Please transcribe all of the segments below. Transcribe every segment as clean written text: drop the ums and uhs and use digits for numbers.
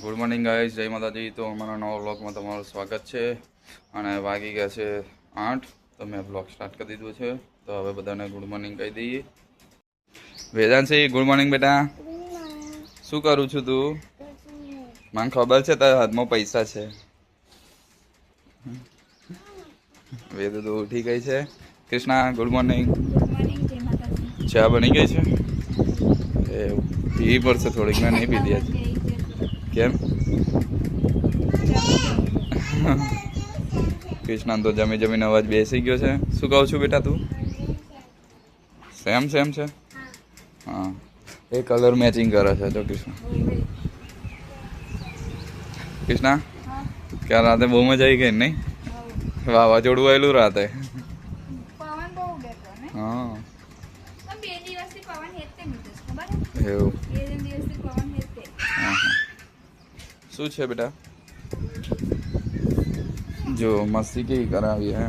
Good morning guys, જય માતાજી. તો અમારા નવા વ્લોગમાં તમારું સ્વાગત છે. અને વાગી ગયા છે 8, તો મેં વ્લોગ સ્ટાર્ટ કરી દીધું છે. તો હવે બધાને ગુડ મોર્નિંગ કહી દઈએ. વેદાંશી, ગુડ મોર્નિંગ બેટા. શું કરું છું તું? મને ખબર છે તારા હાથમાં પૈસા છે. વેદુ તો ઉઠી ગઈ છે. Krishna, good morning. ચા બની ગઈ છે? એ પીવી પડશે થોડીક, મેં નહીં પીધી આજે. કેમ? કૃષ્ણ તો જમી જમીને અવાજ બેસી ગયો છે. શું કહું છું બેટા તું? સેમ છે. હા, એ કલર મેચિંગ કરે છે જો કૃષ્ણ. કૃષ્ણા, ક્યાં રાતે બહુ મજા આવી ગઈ નહીં? વાવાઝોડું આવેલું રાતે. હા એવું. શું છે બેટા? જો મસ્તી કેવી કરાવી હે.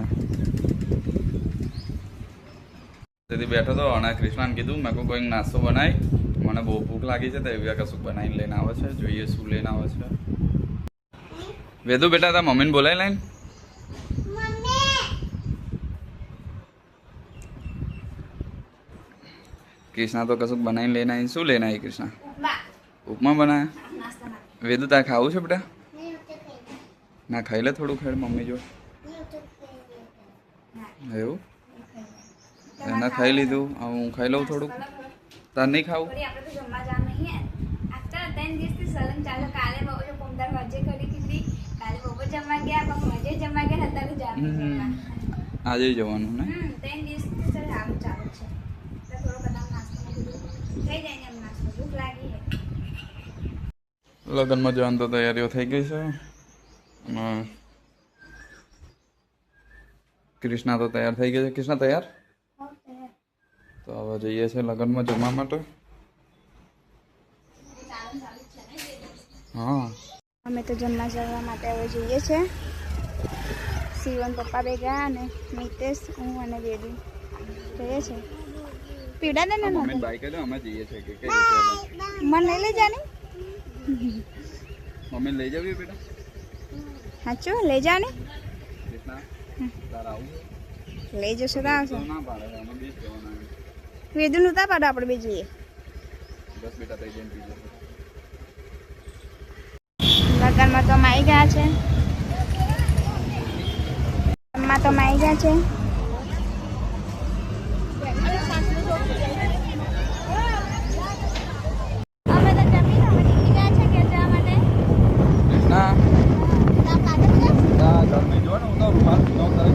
તેથી બેઠો તો અને કૃષ્ણાને કીધું મેં કોઈ નાસ્તો બનાવી, મને બહુ ભૂખ લાગી છે તો એવી કશું બનાવીને લઈને આવે છે. જોઈએ શું લઈને આવે છે. વેદુ બેટા, તાર મમ્મીને બોલાવી લઈને. કૃષ્ણા તો કશું બનાવીને લઈને આવી. શું લઈને આવી કૃષ્ણા? ઉપમા બનાવ્યા. વેદુ તારે ખાવું છે બેટા? ના, ખાઈ લે થોડું. ખેડ મમ્મી જો. એવું એને ખાઈ લીધું. હવે હું ખાઈ લઉં થોડુંક. તાર નહીં ખાવું? આજે જવાનું ને? લગ્નમાં જવાની તો તૈયારીઓ થઈ ગઈ છે. કૃષ્ણા તો તૈયાર થઈ ગઈ છે. કૃષ્ણા તૈયાર? તો હવે જઈએ છે લગ્નમાં જમવા માટે. હા, અમે તો જમવા જવા માટે હવે જઈએ છે. શિવન પપ્પા ભેગા અને મિતેશ, હું અને બેબી જઈએ છે. પીડા દે ને મમ્મી બાઈક લે, અમે જઈએ છે કે મને લઈ લઈ જાને. મમ્મી લઈ જાવી બેટા? હાચું લઈ જા ને. કૃષ્ણા તારા આવું? લઈ જશો તો આવશે. ના પાડે, અમે બીજ જવાના. વેદુ નતા પાડો, આપણે બે જઈએ. બસ બેટા તઈ જઈને પીજો. લગ્નમાં તો માઈ ગયા છે. લગ્નમાં તો માઈ ગયા છે. અમે તો જમીન અમે નીકળી ગયા છે ઘેર જવા માટે. કૃષ્ણા તા ઘરમાં જો ને, હું તો રૂમાલ નો કરે.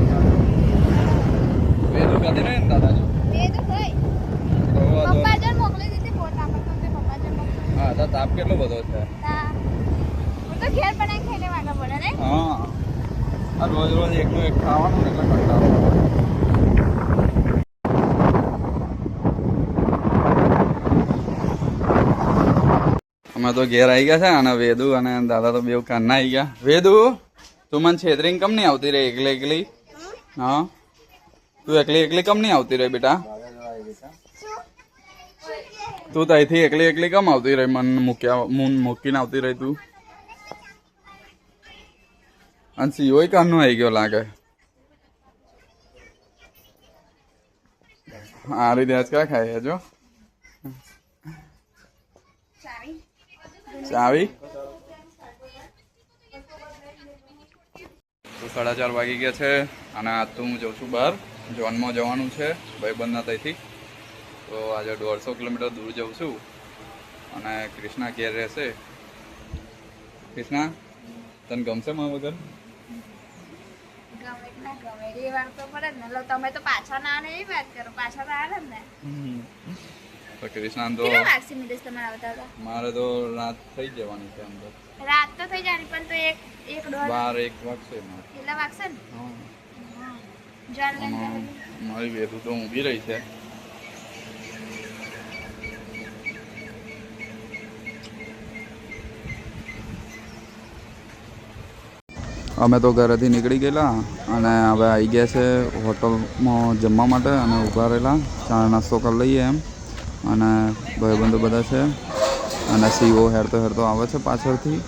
વેદુ કદી નહીં દાદા જો. વેદુ ભાઈ પપ્પા જન મોકલી દીધી ફોટા પર, તો પપ્પા જન મોકલી. હા, તો તાપ કેટલો બધો છે. હું તો ઘેર બનાવીને ખાઈને વાગા પડે ને. હા, આ રોજ એકનું એક ખાવાનું એટલે કંટાળો. અમે તો ઘેર આવી ગયા છે અને વેદુ અને દાદા તો બે કાનના આવી ગયા. વેદુ, તું મને છેતરીને કમ નહીં આવતી રહી એકલી? હા, તું એકલી કમ નહીં આવતી રહી બેટા? તું ત્યાંથી એકલી કમ આવતી રહી? મને મૂકીને આવતી રહી તું? અને સીઓય કાનનો આવી ગયો લાગે. આ રીતે આજ ક્યાં ખાય જો ચાવી. તો 4:30 વાગી ગયા છે અને આજ તો હું જઉં છું બહાર. જોનમાં જવાનું છે ભાઈબંધના ત્યાંથી. તો આજે 150 કિલોમીટર દૂર જઉં છું અને કૃષ્ણા ઘેર રહેશે. કૃષ્ણા, તને ગમશે મારા વગર? તમે તો પાછા ના આવે એવી વાત કરો. પાછા તો આવે ને. તો કૃષ્ણા તો મારે તો રાત થઈ જવાની છે. એમ તો રાત તો થઈ જવાની, પણ તો એક 12-1 વાગશે મારે. કેટલા વાગશે ને? મારી વેદુ તો ઊંઘી રહી છે. અમે તો ઘરેથી નીકળી ગયેલા અને હવે આવી ગયા છે હોટલમાં જમવા માટે અને ઊભા રહેલા. ચા નાસ્તો કરી લઈએ એમ. અને ભાઈબંધો બધા છે અને સીઓ હેરતો આવે છે પાછળથી.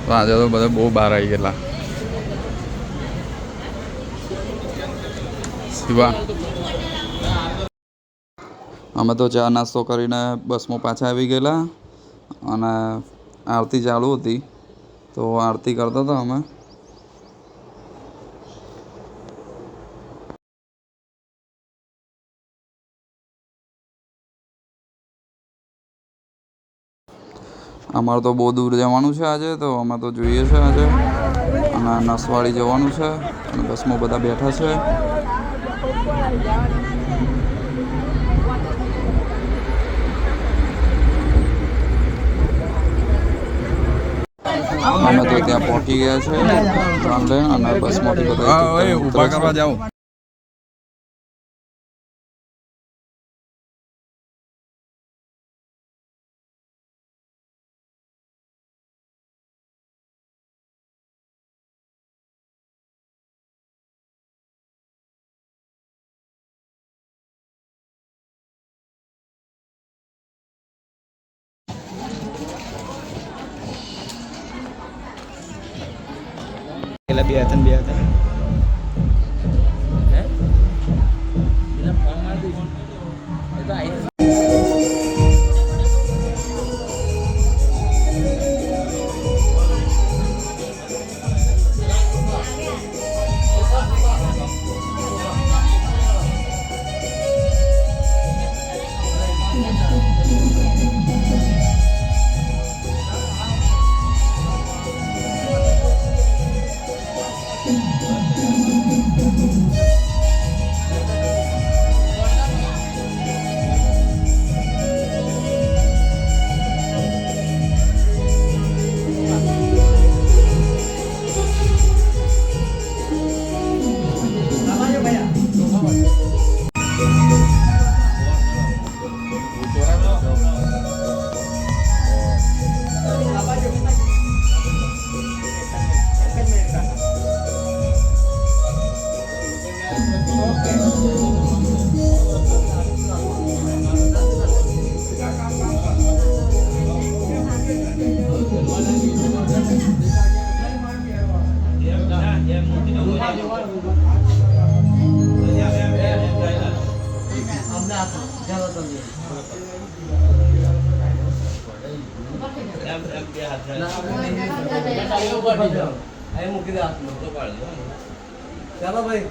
તો આજે તો બધા બહુ બહાર આવી ગયેલા. શિવા અમે તો ચા નાસ્તો કરીને બસમાં પાછા આવી ગયેલા અને આરતી ચાલુ હતી તો આરતી કરતા હતા અમે. અમારે તો બહુ દૂર જવાનું છે આજે, તો અમે તો જોઈએ છે આજે. અને નસવાડી જવાનું છે અને બસમાં બધા બેઠા છે. અમે તો ત્યાં પહોંચી ગયા છે અને બસમાંથી બધા ઊભા કરવા જાઓ. બે હતા ચાલો ભાઈ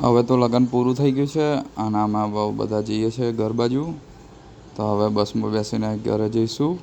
હવે તો લગ્ન પૂરું થઈ ગયું છે અને અમે બહુ બધા જઈએ છીએ ઘર બાજુ. તો હવે બસમાં બેસીને ઘરે જઈશું.